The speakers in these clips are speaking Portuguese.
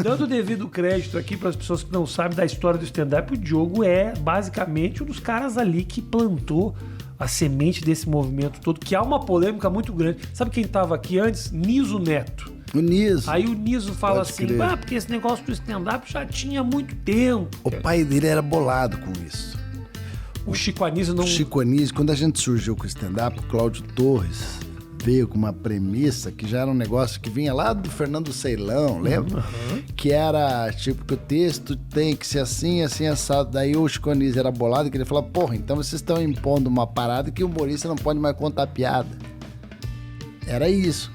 Dando o devido crédito aqui para as pessoas que não sabem da história do stand-up, o Diogo é basicamente um dos caras ali que plantou a semente desse movimento todo, que há uma polêmica muito grande. Sabe quem estava aqui antes? Niso Neto. O Niso. Aí o Niso fala Pode assim, crer. porque esse negócio do stand-up já tinha muito tempo. O pai dele era bolado com isso. O Chico Anísio não... O Chico Anísio, quando a gente surgiu com o stand-up, o Cláudio Torres veio com uma premissa que já era um negócio que vinha lá do Fernando Ceilão, lembra? Uhum. Que era, tipo, que o texto tem que ser assim, assim, assado. Daí o Chico Anísio era bolado, que ele falou, porra, então vocês estão impondo uma parada que o humorista não pode mais contar piada. Era isso.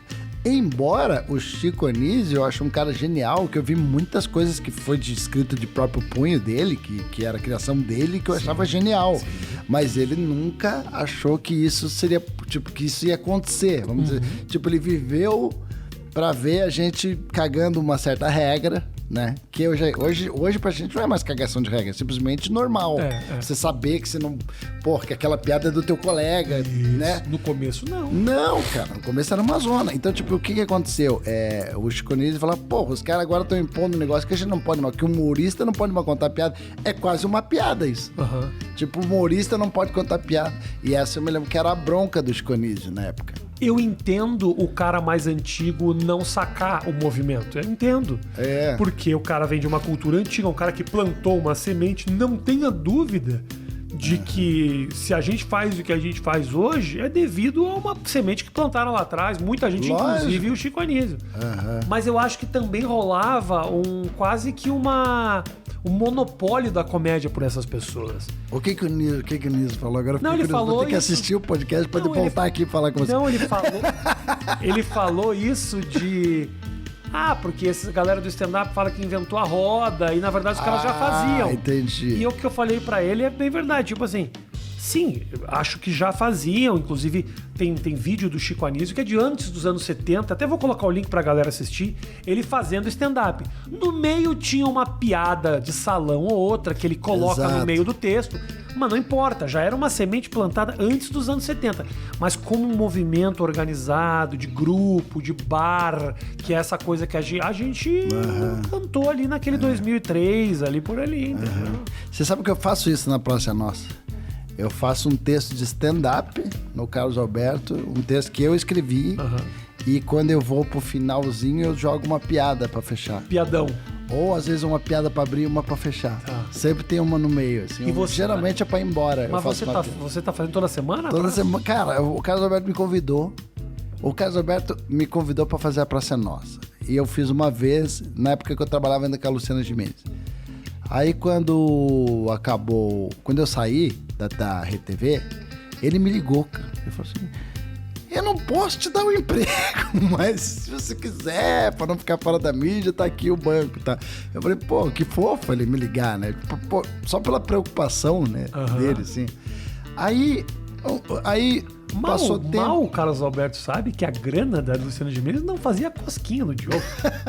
Embora o Chico Anísio, eu acho um cara genial, que eu vi muitas coisas que foi escrito de próprio punho dele, que era a criação dele, que eu achava genial. Sim. Mas ele nunca achou que isso seria, tipo, que isso ia acontecer. Vamos dizer, tipo, ele viveu pra ver a gente cagando uma certa regra, né? Que hoje pra gente não é mais cagação de regra, é simplesmente normal. Você saber que você não... Porra, que aquela piada é do teu colega, né? No começo, não. Não, cara, no começo era uma zona. Então, tipo, o que aconteceu? O Chico Anísio fala, porra, os caras agora estão impondo um negócio que a gente não pode mais, que o humorista não pode mais contar piada. É quase uma piada isso. Uhum. Tipo, o humorista não pode contar piada. E essa eu me lembro que era a bronca do Chico Anísio na época. Eu entendo o cara mais antigo não sacar o movimento. Eu entendo. Porque o cara vem de uma cultura antiga, um cara que plantou uma semente, não tenha dúvida de que se a gente faz o que a gente faz hoje, é devido a uma semente que plantaram lá atrás. Muita gente, inclusive o Chico Anísio. Mas eu acho que também rolava quase que um monopólio da comédia por essas pessoas. O que o Niso falou agora? Não, ele falou vou ter que assistir o podcast para voltar aqui e falar com você. Não, ele falou isso de... porque essa galera do stand-up fala que inventou a roda e na verdade os caras já faziam. Entendi. E o que eu falei pra ele é bem verdade, tipo assim... Sim, acho que já faziam. Inclusive, tem vídeo do Chico Anísio que é de antes dos anos 70. Até vou colocar o link pra galera assistir. Ele fazendo stand-up. No meio tinha uma piada de salão ou outra que ele coloca no meio do texto. Mas não importa, já era uma semente plantada antes dos anos 70. Mas como um movimento organizado, de grupo, de bar, que é essa coisa que a gente plantou ali naquele 2003, ali por ali. Entendeu? Você sabe que eu faço isso na Praça Nossa? Eu faço um texto de stand-up no Carlos Alberto, um texto que eu escrevi, e quando eu vou pro finalzinho eu jogo uma piada pra fechar. Piadão. Ou às vezes uma piada pra abrir e uma pra fechar. Sempre tem uma no meio, assim. E geralmente é pra ir embora. Mas você tá fazendo toda semana? Toda semana. Cara, o Carlos Alberto me convidou. O Carlos Alberto me convidou pra fazer a Praça Nossa. E eu fiz uma vez, na época que eu trabalhava ainda com a Luciana Gimenez. Aí quando eu saí da RTV, ele me ligou, cara. Ele falou assim, eu não posso te dar um emprego, mas se você quiser, pra não ficar fora da mídia, tá aqui o banco, tá? Eu falei, pô, que fofo ele me ligar, né? Pô, só pela preocupação, né, dele, assim. Aí passou tempo. Mal o Carlos Alberto sabe que a grana da Luciana Gimenez não fazia cosquinha no Diogo.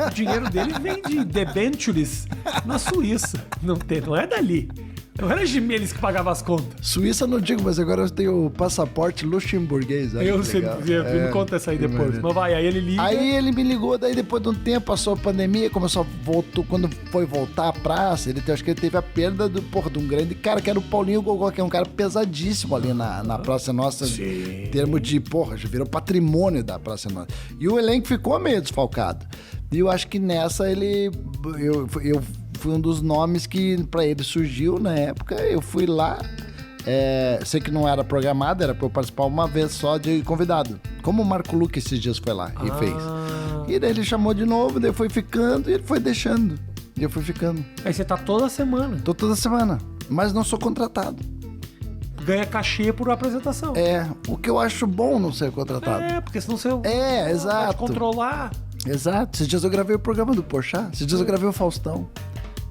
O dinheiro dele vem de debentures na Suíça. Não é dali. Não era Gimenez que pagava as contas. Suíça não digo, mas agora eu tenho o passaporte luxemburguês. Eu sempre me conta essa aí depois. Mas vai, aí ele liga. Aí ele me ligou, daí depois de um tempo passou a pandemia, voltou, quando foi voltar à praça, acho que ele teve a perda de um grande cara, que era o Paulinho Gogó, que é um cara pesadíssimo ali na Praça Nossa. Sim. Em termos de, já virou patrimônio da Praça Nossa. E o elenco ficou meio desfalcado. E eu acho que nessa eu fui um dos nomes que pra ele surgiu na época. Eu fui lá, sei que não era programado, era pra eu participar uma vez só de convidado. Como o Marco Luque esses dias foi lá e fez. E daí ele chamou de novo, daí foi ficando e ele foi deixando. E eu fui ficando. Aí você tá toda semana. Tô toda semana, mas não sou contratado. Ganha cachê por apresentação. O que eu acho bom não ser contratado. Porque senão você exato. pode controlar. Exato. Esses dias eu gravei o programa do Porchat, esses dias eu gravei o Faustão.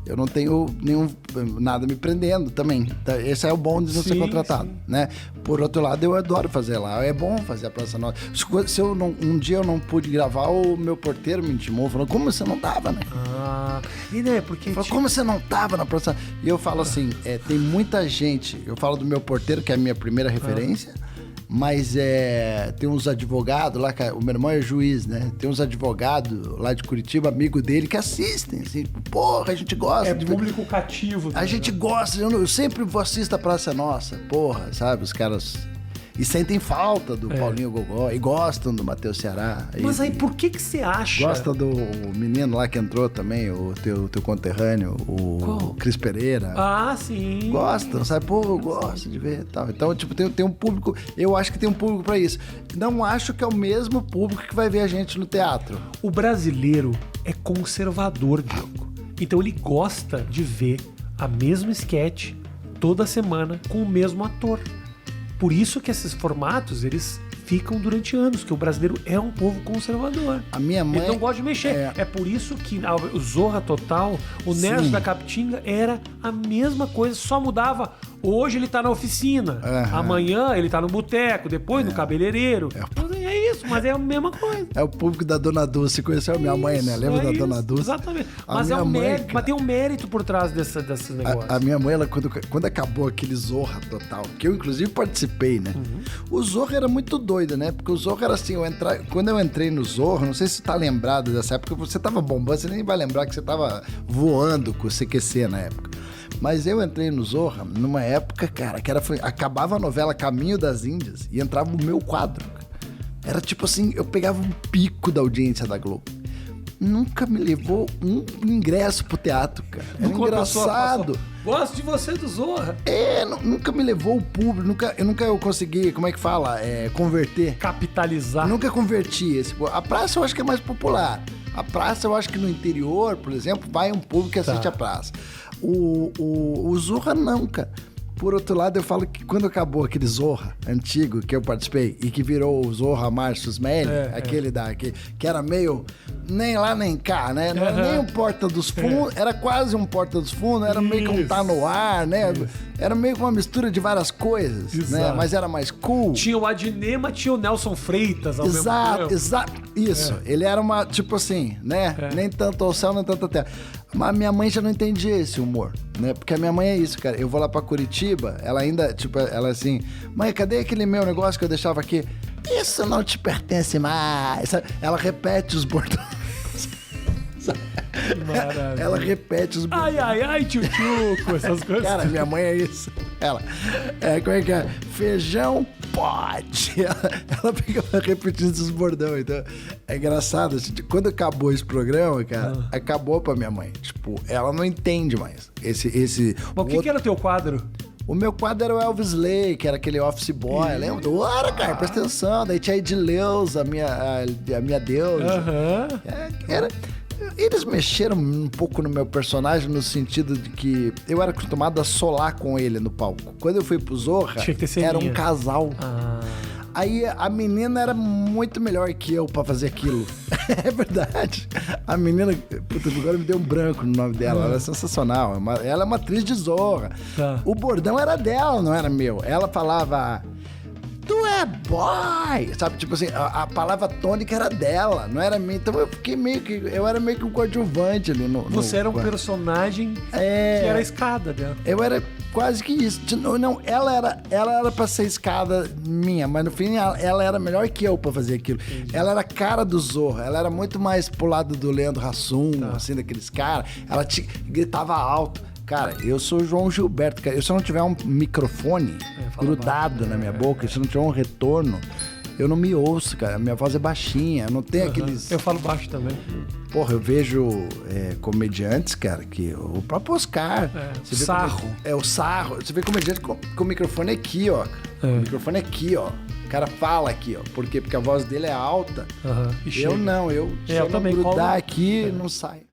Eu não tenho nada me prendendo também. Esse é o bom de não ser contratado, né? Por outro lado, eu adoro fazer lá. É bom fazer a Praça Nossa. Se um dia eu não pude gravar, o meu porteiro me intimou, falou, como você não tava, né? E né, porque... Falou, como você não tava na Praça Nossa? E eu falo assim, tem muita gente, eu falo do meu porteiro, que é a minha primeira referência, Mas tem uns advogados lá, o meu irmão é juiz, né? Tem uns advogados lá de Curitiba, amigo dele, que assistem, assim, porra, a gente gosta. É público cativo. A gente gosta, eu sempre vou assistir a Praça é Nossa, porra, sabe? Os caras... E sentem falta do Paulinho Gogó, e gostam do Matheus Ceará. Mas aí, por que você acha... Gosta do menino lá que entrou também, o teu conterrâneo, o Cris Pereira. Ah, sim. Gostam, sabe? Pô, eu gosto de ver e tal. Então, tipo, tem um público... Eu acho que tem um público pra isso. Não acho que é o mesmo público que vai ver a gente no teatro. O brasileiro é conservador, Diogo. Então ele gosta de ver a mesma sketch toda semana com o mesmo ator. Por isso que esses formatos, eles ficam durante anos, que o brasileiro é um povo conservador. A minha mãe... Ele não gosta de mexer. É por isso que o Zorra Total, o Nerd da Capitinga, era a mesma coisa, só mudava. Hoje ele tá na oficina, amanhã ele tá no boteco, depois no cabeleireiro. É isso, mas é a mesma coisa. É o público da Dona Dulce, conheceu a minha mãe, né? Lembra da Dona Dulce? Exatamente. Mas é um mérito, mas tem um mérito por trás desses negócios. A minha mãe, ela, quando acabou aquele Zorra Total, que eu inclusive participei, né? O Zorra era muito doido, né? Porque o Zorra era assim, quando eu entrei no Zorra, não sei se você tá lembrado dessa época, você tava bombando, você nem vai lembrar que você tava voando com o CQC na época. Mas eu entrei no Zorra numa época, cara, que acabava a novela Caminho das Índias e entrava o meu quadro. Era tipo assim, eu pegava um pico da audiência da Globo. Nunca me levou um ingresso pro teatro, cara. Era engraçado. Gosto de você do Zorra. Nunca me levou o público, eu nunca consegui, como é que fala? Converter. Capitalizar. Nunca converti esse. A praça eu acho que é mais popular. A praça eu acho que no interior, por exemplo, vai um público que assiste a praça. O Zorra não, cara. Por outro lado, eu falo que quando acabou aquele Zorra antigo que eu participei e que virou o Zorra Márcio Smelly, aquele que era meio nem lá nem cá, né? Não era nem um Porta dos Fundos, era quase um Porta dos Fundos, era meio que um Tá No Ar, né? Era meio que uma mistura de várias coisas, né? Mas era mais cool. Tinha o Adnema, tinha o Nelson Freitas ao mesmo tempo. Exato. Isso. Ele era uma, tipo assim, né? Nem tanto ao céu, nem tanto à terra. Mas minha mãe já não entendia esse humor, né? Porque a minha mãe é isso, cara. Eu vou lá pra Curitiba, ela ainda, tipo, ela assim... Mãe, cadê aquele meu negócio que eu deixava aqui? Isso não te pertence mais. Ela repete os bordões. Ela repete os bordões. Ai, tchutchuco, essas coisas. Cara, minha mãe é isso. Ela, como é que é? Feijão pode. Ela fica repetindo esses bordões. Então, é engraçado. Quando acabou esse programa, cara, acabou pra minha mãe. Tipo, ela não entende mais. Mas o que era teu quadro? O meu quadro era o Elvis Lay, que era aquele office boy. Lembra? Ora, cara, presta atenção. Daí tinha a Edileuza, a minha deusa. Eles mexeram um pouco no meu personagem no sentido de que eu era acostumado a solar com ele no palco. Quando eu fui pro Zorra, era um casal. Aí a menina era muito melhor que eu pra fazer aquilo. É verdade. A menina, puta, agora me deu um branco no nome dela. Ela é sensacional. Ela é uma atriz de Zorra. O bordão era dela, não era meu. Ela falava... Tu é boy! Sabe, tipo assim, a palavra tônica era dela, não era minha. Então eu fiquei eu era meio que um coadjuvante ali no... Você era um personagem que era a escada dela. Eu era quase que isso. Não, ela era pra ser escada minha, mas no fim ela era melhor que eu pra fazer aquilo. Entendi. Ela era a cara do Zorra, ela era muito mais pro lado do Leandro Hassum, assim, daqueles caras. Ela gritava alto. Cara, eu sou o João Gilberto, cara. Se eu não tiver um microfone grudado na minha boca, se eu não tiver um retorno, eu não me ouço, cara. Minha voz é baixinha, não tem aqueles... Eu falo baixo também. Porra, eu vejo comediantes, cara, que o próprio Oscar... Você sarro. O sarro. Você vê comediante com o microfone aqui, ó. O microfone aqui, ó. O cara fala aqui, ó. Por quê? Porque a voz dele é alta. Eu não, eu também grudar aqui, não sai.